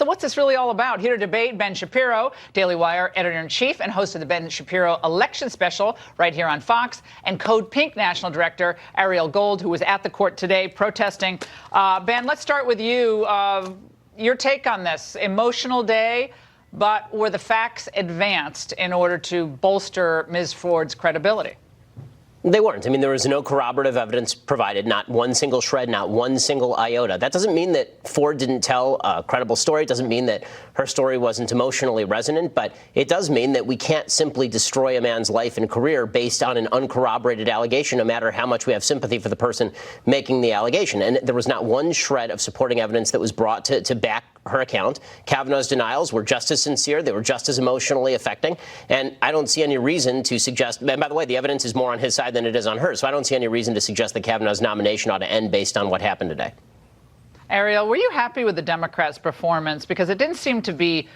So what's this really all about? Here to debate, Ben Shapiro, Daily Wire editor-in-chief and host of the Ben Shapiro election special right here on Fox, and Code Pink national director Ariel Gold, who was at the court today protesting. Ben, let's start with you. Your take on this. Emotional day, but were the facts advanced in order to bolster Ms. Ford's credibility? They weren't. I mean, there was no corroborative evidence provided, not one single shred, not one single iota. That doesn't mean that Ford didn't tell a credible story. It doesn't mean that her story wasn't emotionally resonant, but it does mean that we can't simply destroy a man's life and career based on an uncorroborated allegation, no matter how much we have sympathy for the person making the allegation. And there was not one shred of supporting evidence that was brought to back her account. Kavanaugh's denials were just as sincere. They were just as emotionally affecting. And I don't see any reason to suggest, and by the way, the evidence is more on his side than it is on hers. So I don't see any reason to suggest that Kavanaugh's nomination ought to end based on what happened today. Ariel, were you happy with the Democrats' performance? Because it didn't seem to be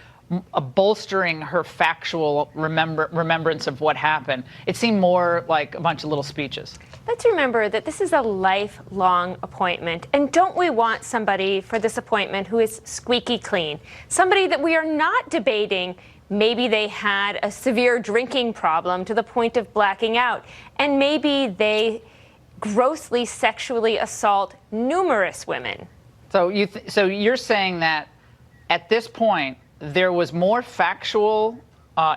bolstering her factual remembrance of what happened. It seemed more like a bunch of little speeches. Let's remember that this is a lifelong appointment. And don't we want somebody for this appointment who is squeaky clean? Somebody that we are not debating. Maybe they had a severe drinking problem to the point of blacking out. And maybe they grossly sexually assault numerous women. So you're saying that at this point, there was more factual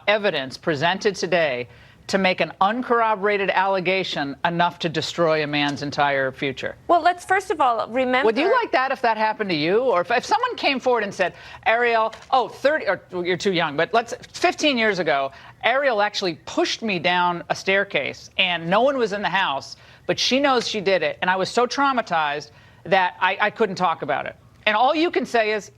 evidence presented today to make an uncorroborated allegation enough to destroy a man's entire future? Well, let's first of all remember... Would you like that if that happened to you? Or if someone came forward and said, Ariel, 30, or you're too young, but 15 years ago, Ariel actually pushed me down a staircase and no one was in the house, but she knows she did it. And I was so traumatized that I couldn't talk about it. And all you can say is,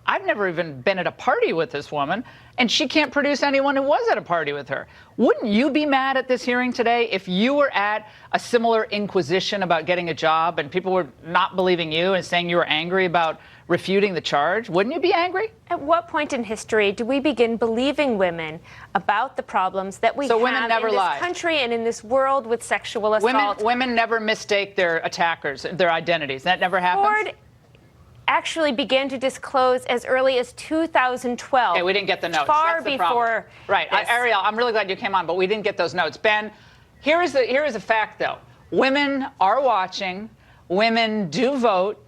I've never even been at a party with this woman, and she can't produce anyone who was at a party with her. Wouldn't you be mad at this hearing today if you were at a similar inquisition about getting a job and people were not believing you and saying you were angry about refuting the charge? Wouldn't you be angry? At what point in history do we begin believing women about the problems that we have in this country and in this world with sexual assault? Women never mistake their attackers, their identities. That never happens? Ford actually began to disclose as early as 2012. Okay, we didn't get the notes. Far That's the before. Right, Ariel, I'm really glad you came on, but we didn't get those notes. Ben, here is a fact, though. Women are watching. Women do vote.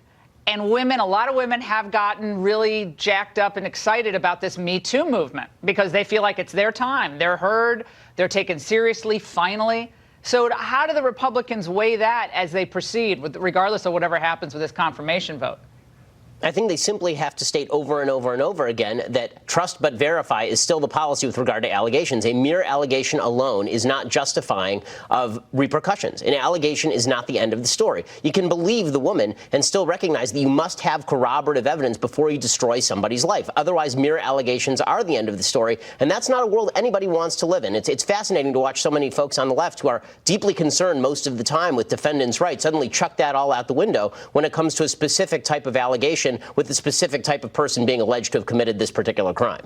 And a lot of women have gotten really jacked up and excited about this Me Too movement because they feel like it's their time. They're heard. They're taken seriously, finally. So how do the Republicans weigh that as they proceed, regardless of whatever happens with this confirmation vote? I think they simply have to state over and over and over again that trust but verify is still the policy with regard to allegations. A mere allegation alone is not justifying of repercussions. An allegation is not the end of the story. You can believe the woman and still recognize that you must have corroborative evidence before you destroy somebody's life. Otherwise, mere allegations are the end of the story, and that's not a world anybody wants to live in. It's fascinating to watch so many folks on the left who are deeply concerned most of the time with defendants' rights suddenly chuck that all out the window when it comes to a specific type of allegation with the specific type of person being alleged to have committed this particular crime.